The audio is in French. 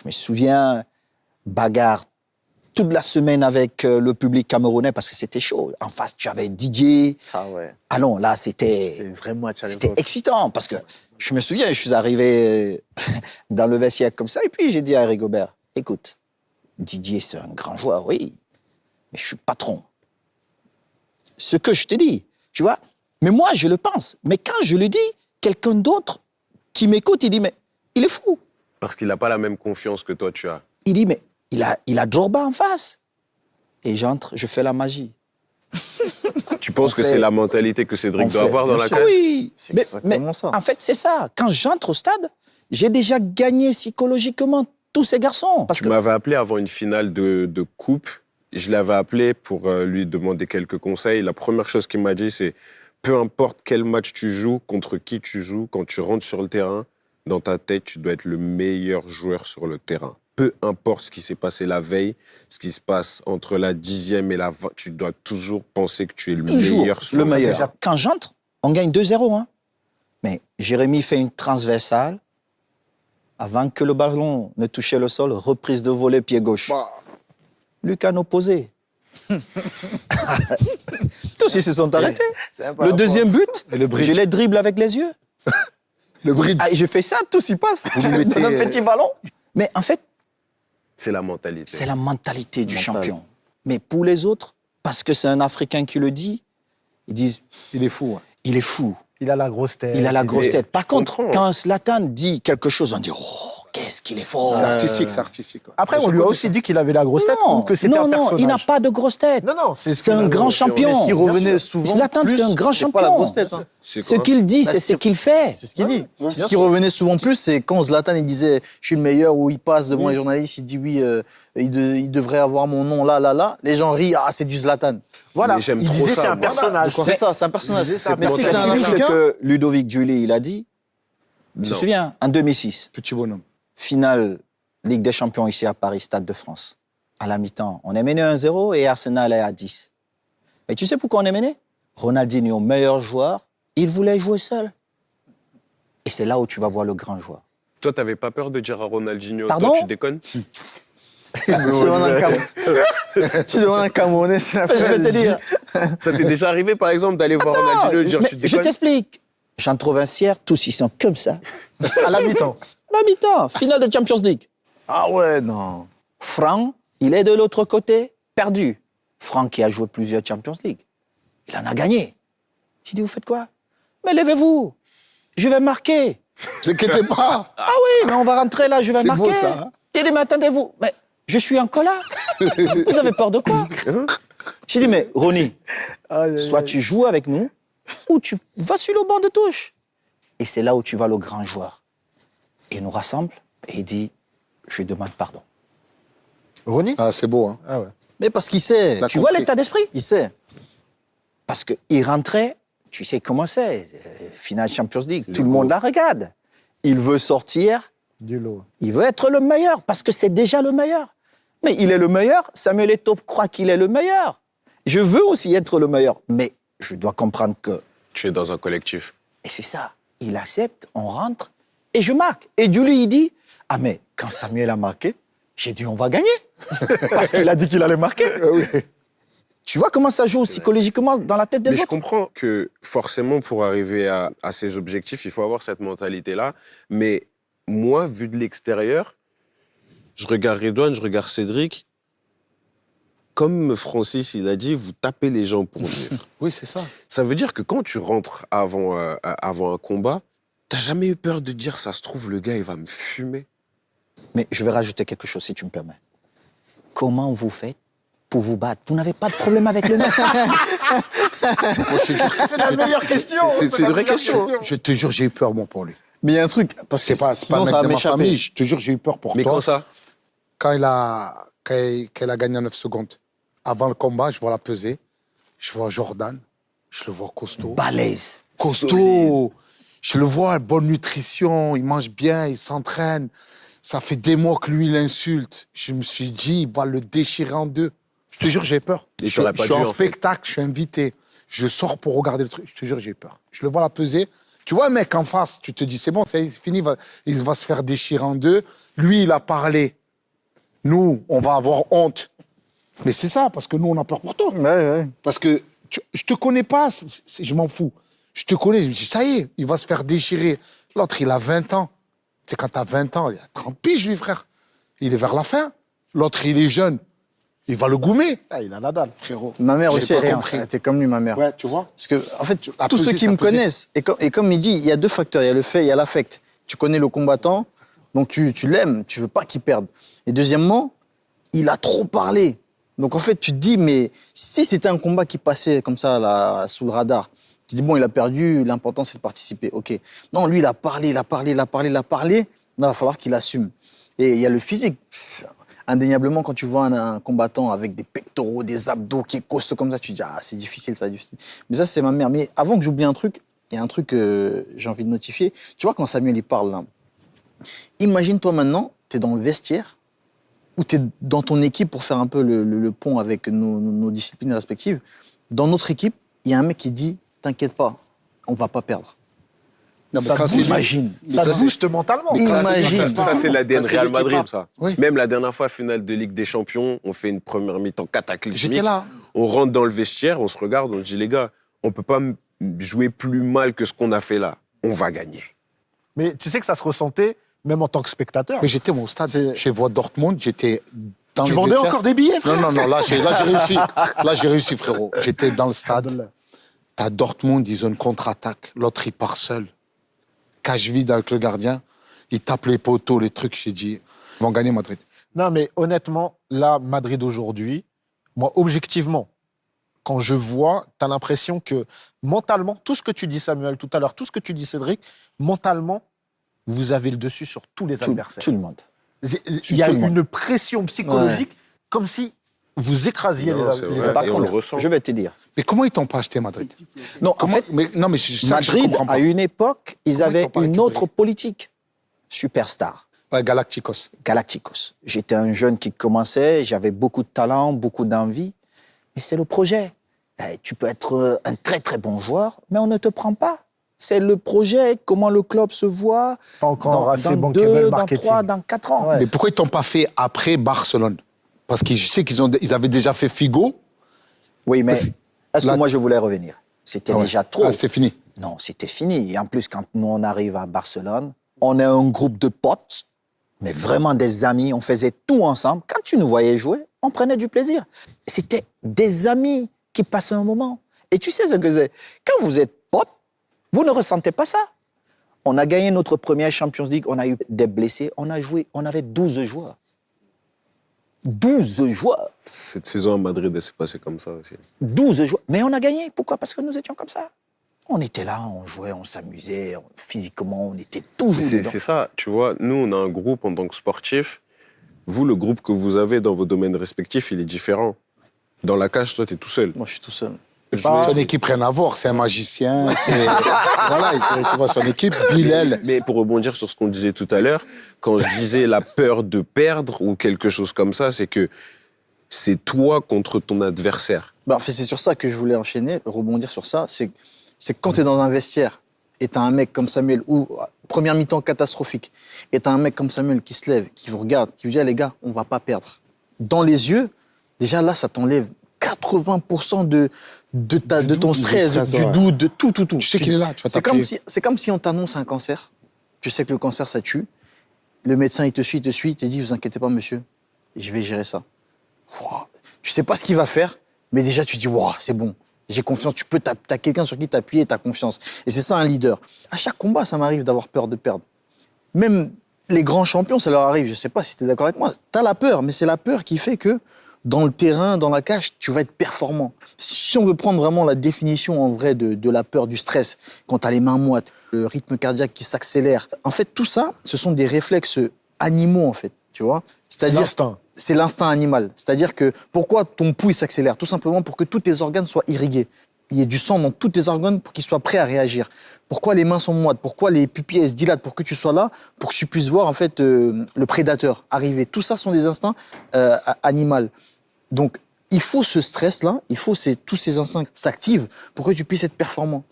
me souviens, bagarre toute la semaine avec le public camerounais parce que c'était chaud. En face, tu avais Didier. Ah ouais. Ah non, là, c'était C'est un vrai match à c'était l'époque. excitant parce que je me souviens, je suis arrivé dans le vestiaire comme ça et puis j'ai dit à Rigobert, écoute, Didier, c'est un grand joueur, oui, mais je suis patron. Ce que je te dis, tu vois, mais moi, je le pense. Mais quand je le dis, quelqu'un d'autre qui m'écoute, il dit, mais il est fou. Parce qu'il n'a pas la même confiance que toi, tu as. Il dit, mais il a Drogba en face. Et j'entre, je fais la magie. Tu penses On que fait- c'est la mentalité que Cédric On doit fait- avoir dans bien la sûr, cage? Oui, C'est mais exactement ça. en fait, c'est ça. Quand j'entre au stade, j'ai déjà gagné psychologiquement tous ces garçons. Parce Tu que m'avais appelé avant une finale de coupe. Je l'avais appelé pour lui demander quelques conseils. La première chose qu'il m'a dit, c'est peu importe quel match tu joues, contre qui tu joues, quand tu rentres sur le terrain, dans ta tête, tu dois être le meilleur joueur sur le terrain. Peu importe ce qui s'est passé la veille, ce qui se passe entre la 10e et la 20, tu dois toujours penser que tu es le toujours meilleur sur le meilleur. terrain. Quand j'entre, on gagne 2-0. Hein. Mais Jérémy fait une transversale. Avant que le ballon ne touche le sol, reprise de volée pied gauche. Lucas opposé. Tous ils se sont arrêtés. Le deuxième but, Et le bridge. je les dribble avec les yeux. Le bridge. Ah, et je fais ça, tous y passent. Vous me mettez- Dans un petit ballon. Mais en fait, C'est la mentalité. c'est la mentalité du Mental. champion. Mais pour les autres, parce que c'est un Africain qui le dit, ils disent, Il est fou. Hein. il est fou. Il a la grosse tête. Il a la grosse Mais tête. Par je contre, comprends. quand Zlatan dit quelque chose, on dit, oh, qu'est-ce qu'il est fort. C'est artistique, c'est artistique. quoi. Après, on lui a aussi dit qu'il avait la grosse tête ou que c'était un personnage. il n'a pas de grosse tête. Non, C'est un grand champion. Mais ce qui Bien revenait sûr. souvent Zlatan, plus, c'est un grand c'est pas la champion. grosse tête. Hein. C'est Ce quoi? qu'il dit, Bah, c'est ce qu'il fait. C'est ce qu'il dit. Ce qui revenait souvent plus, c'est quand Zlatan il disait « je suis le meilleur » ou il passe devant les journalistes, il dit « oui, il devrait avoir mon nom là, là, là ». Les gens rient « ah, c'est du Zlatan Voilà, Mais j'aime il trop disait ça, c'est un moi. personnage. ». C'est ça, c'est un personnage. Mais si Tu c'est as un suivi ce Africain, que Ludovic Giuli, il a dit. Tu te Non. souviens, en 2006, Petit bonhomme. finale Ligue des Champions ici à Paris, Stade de France. À la mi-temps, on est mené 1-0 et Arsenal est à 10. Et tu sais pourquoi on est mené? Ronaldinho, meilleur joueur, il voulait jouer seul. Et c'est là où tu vas voir le grand joueur. Toi, t'avais pas peur de dire à Ronaldinho, Pardon? toi, tu déconnes? tu demandes un Camerounais, c'est la Je vais te dire. Ça t'est déjà arrivé, par exemple, d'aller voir Ronaldinho et dire Mais tu je déconnes? t'explique. Jean Trovincière, tous ils sont comme ça. À la mi-temps. La mi-temps, finale de Champions League. Ah ouais, non. Franck, il est de l'autre côté, perdu. Franck qui a joué plusieurs Champions League. Il en a gagné. J'ai dit, vous faites quoi? Mais levez-vous. Je vais marquer. Ne vous inquiétez pas. Ah oui, mais on va rentrer là, je vais C'est marquer. beau, ça, hein? J'ai dit, mais attendez-vous. Mais je suis en colère. Vous avez peur de quoi? J'ai dit, mais Ronnie, soit tu joues avec nous, ou tu vas sur le banc de touche. Et c'est là où tu vas le grand joueur. Et il nous rassemble et il dit, je demande pardon. Ronnie Ah, c'est beau. Hein. Ah ouais. Mais parce qu'il sait. T'as Tu vois compris. l'état d'esprit? Il sait. Parce qu'il rentrait, tu sais comment c'est, finale Champions League, tout le monde la regarde. Il veut sortir, Du lot. il veut être le meilleur, parce que c'est déjà le meilleur. Mais il est le meilleur, Samuel Eto'o croit qu'il est le meilleur. Je veux aussi être le meilleur, mais je dois comprendre que... Tu es dans un collectif. Et c'est ça, il accepte, on rentre, et je marque. Et Julie, il dit, ah mais quand Samuel a marqué, j'ai dit on va gagner. Parce qu'il a dit qu'il allait marquer. Tu vois comment ça joue psychologiquement dans la tête des Mais je autres? comprends que forcément, pour arriver à ces objectifs, il faut avoir cette mentalité-là. Mais moi, vu de l'extérieur, je regarde Redouane, je regarde Cédric. Comme Francis, il a dit, vous tapez les gens pour vivre. Oui, c'est ça. Ça veut dire que quand tu rentres avant un combat, t'as jamais eu peur de dire, ça se trouve, le gars, il va me fumer. Mais je vais rajouter quelque chose, si tu me permets. Comment vous faites pour vous battre? Vous n'avez pas de problème avec le mec? C'est la meilleure question. C'est une vraie question. Je te jure, j'ai eu peur, moi, pour lui. Mais il y a un truc. Parce que C'est pas un sinon, mec ça va de ma m'échapper. famille. Je te jure, j'ai eu peur pour Mais toi. quand ça? Quand il a gagné en 9 secondes, avant le combat, je vois la pesée. Je vois Jordan. Je le vois costaud. Balèze. Costaud. Je le vois, bonne nutrition. Il mange bien, il s'entraîne. Ça fait des mois que lui, il insulte. Je me suis dit, il va le déchirer en deux. Je te jure, j'ai peur. Et Je t'aurais pas suis dû, en en fait. spectacle, je suis invité. Je sors pour regarder le truc. Je te jure, j'ai eu peur. Je le vois la pesée. Tu vois un mec en face, tu te dis, c'est bon, c'est fini, il va se faire déchirer en deux. Lui, il a parlé. Nous, on va avoir honte. Mais c'est ça, parce que nous, on a peur pour toi. Ouais. Parce que je te connais pas, je m'en fous. Je te connais, je me dis, ça y est, il va se faire déchirer. L'autre, il a 20 ans. Tu sais, quand t'as 20 ans, il a 30 piges, lui, frère. Il est vers la fin. L'autre, il est jeune. Il va le goumer. Ah, il a la dalle, frérot. Ma mère J'ai aussi, pas elle compris. était comme lui, ma mère. Ouais, tu vois. Parce que, en fait, À tous peser, ceux qui ça me pesait. connaissent, et comme il dit, il y a deux facteurs, il y a le fait, il y a l'affect. Tu connais le combattant, donc tu l'aimes, tu veux pas qu'il perde. Et deuxièmement, il a trop parlé. Donc en fait, tu te dis, mais si c'était un combat qui passait comme ça, là, sous le radar, tu te dis, bon, il a perdu, l'important c'est de participer, ok. Non, lui, il a parlé, il va falloir qu'il assume. Et il y a le physique. Indéniablement, quand tu vois un combattant avec des pectoraux, des abdos qui est costaud comme ça, tu te dis, ah, c'est difficile, ça, difficile. Mais ça, c'est ma mère. Mais avant que j'oublie un truc, il y a un truc que j'ai envie de notifier. Tu vois, quand Samuel, il parle, là, imagine-toi maintenant, tu es dans le vestiaire, ou tu es dans ton équipe pour faire un peu le pont avec nos disciplines respectives. Dans notre équipe, il y a un mec qui dit, t'inquiète pas, on va pas perdre. Non, mais Ça quand te c'est booste. Imagine. Ça ça, te booste mentalement. Mais imagine. Ça, c'est l'ADN Ça, c'est Real l'équipe Madrid, A. ça. Oui. Même la dernière fois, finale de Ligue des Champions, on fait une première mi-temps cataclysmique. J'étais là. On rentre dans le vestiaire, on se regarde, on dit, les gars, on peut pas jouer plus mal que ce qu'on a fait là. On va gagner. Mais tu sais que ça se ressentait, même en tant que spectateur. Mais j'étais au stade, chez Voix Dortmund, j'étais dans Tu les vendais vestiaires. encore des billets, frère? Non, là, j'ai réussi. Là, j'ai réussi, frérot. J'étais dans le stade. T'as Dortmund, ils ont une contre-attaque. L'autre, il part seul. Cage vide avec le gardien. Il tape les poteaux, les trucs. J'ai dit, ils vont gagner Madrid. Non, mais honnêtement, là, Madrid aujourd'hui, moi, objectivement, quand je vois, t'as l'impression que mentalement, tout ce que tu dis, Samuel, tout à l'heure, tout ce que tu dis, Cédric, mentalement, vous avez le dessus sur tous les adversaires. Tout le monde. Il y a tout le monde. une pression psychologique comme si vous écrasiez Non, les c'est vrai. adversaires. Et on le ressent. Je vais te dire. Mais comment ils t'ont pas acheté Madrid? Non, en Comment- fait, non, mais c'est ça que je Madrid, comprends pas. à une époque, ils Comment ils avaient t'ont pas une récupéré autre politique. Superstar. Ouais, Galacticos. Galacticos. J'étais un jeune qui commençait, j'avais beaucoup de talent, beaucoup d'envie. Mais c'est le projet. Tu peux être un très très bon joueur, mais on ne te prend pas. C'est le projet, comment le club se voit Pas encore assez dans bankable 2, dans marketing. 3, dans 4 ans. Ouais. Mais pourquoi ils t'ont pas fait après Barcelone? Parce que je sais ils avaient déjà fait Figo. Oui, mais Parce- est-ce là- que moi je voulais revenir? C'était Ah ouais. déjà trop. Ah, c'était fini. Non, c'était fini. Et en plus, quand nous, on arrive à Barcelone, on est un groupe de potes, mais vraiment des amis. On faisait tout ensemble. Quand tu nous voyais jouer, on prenait du plaisir. C'était des amis qui passaient un moment. Et tu sais ce que c'est? Quand vous êtes potes, vous ne ressentez pas ça. On a gagné notre première Champions League, on a eu des blessés, on a joué, on avait 12 joueurs. 12 joueurs. Cette saison à Madrid, elle s'est passée comme ça aussi. 12 joueurs. Mais on a gagné. Pourquoi? Parce que nous étions comme ça. On était là, on jouait, on s'amusait, physiquement, on était toujours C'est dedans. c'est ça, tu vois. Nous, on a un groupe en tant que sportif. Vous, le groupe que vous avez dans vos domaines respectifs, il est différent. Dans la cage, toi, t'es tout seul. Moi, je suis tout seul. Son équipe, rien à voir. C'est un magicien. Voilà, tu vois, son équipe, Bilal. Mais pour rebondir sur ce qu'on disait tout à l'heure, quand je disais la peur de perdre ou quelque chose comme ça, c'est que c'est toi contre ton adversaire. Bah, en fait, c'est sur ça que je voulais enchaîner, rebondir sur ça. C'est que quand tu es dans un vestiaire et tu as un mec comme Samuel, ou première mi-temps catastrophique, et tu as un mec comme Samuel qui se lève, qui vous regarde, qui vous dit ah, les gars, on va pas perdre. Dans les yeux, déjà là, ça t'enlève 80% de ton stress, du doute, de tout. Tu sais qu'il est là, tu vas C'est t'appuyer. comme si on t'annonce un cancer. Tu sais que le cancer, ça tue. Le médecin, il te suit, il te dit, vous inquiétez pas, monsieur, je vais gérer ça. Wow. Tu sais pas ce qu'il va faire, mais déjà, tu dis, wow, c'est bon, j'ai confiance. T'as quelqu'un sur qui t'appuyer et t'as confiance. Et c'est ça, un leader. À chaque combat, ça m'arrive d'avoir peur de perdre. Même les grands champions, ça leur arrive. Je sais pas si tu es d'accord avec moi. T'as la peur, mais c'est la peur qui fait que dans le terrain, dans la cage, tu vas être performant. Si on veut prendre vraiment la définition en vrai de la peur, du stress, quand tu as les mains moites, le rythme cardiaque qui s'accélère, en fait, tout ça, ce sont des réflexes animaux, en fait, tu vois. C'est-à-dire, l'instinct. c'est l'instinct animal. C'est-à-dire que pourquoi ton pouls il s'accélère? Tout simplement pour que tous tes organes soient irrigués. Il y ait du sang dans tous tes organes pour qu'ils soient prêts à réagir. Pourquoi les mains sont moites? Pourquoi les pupilles elles se dilatent? Pour que tu sois là, pour que tu puisses voir en fait le prédateur arriver. Tout ça sont des instincts animaux. Donc, il faut ce stress-là, tous ces instincts s'activent pour que tu puisses être performant.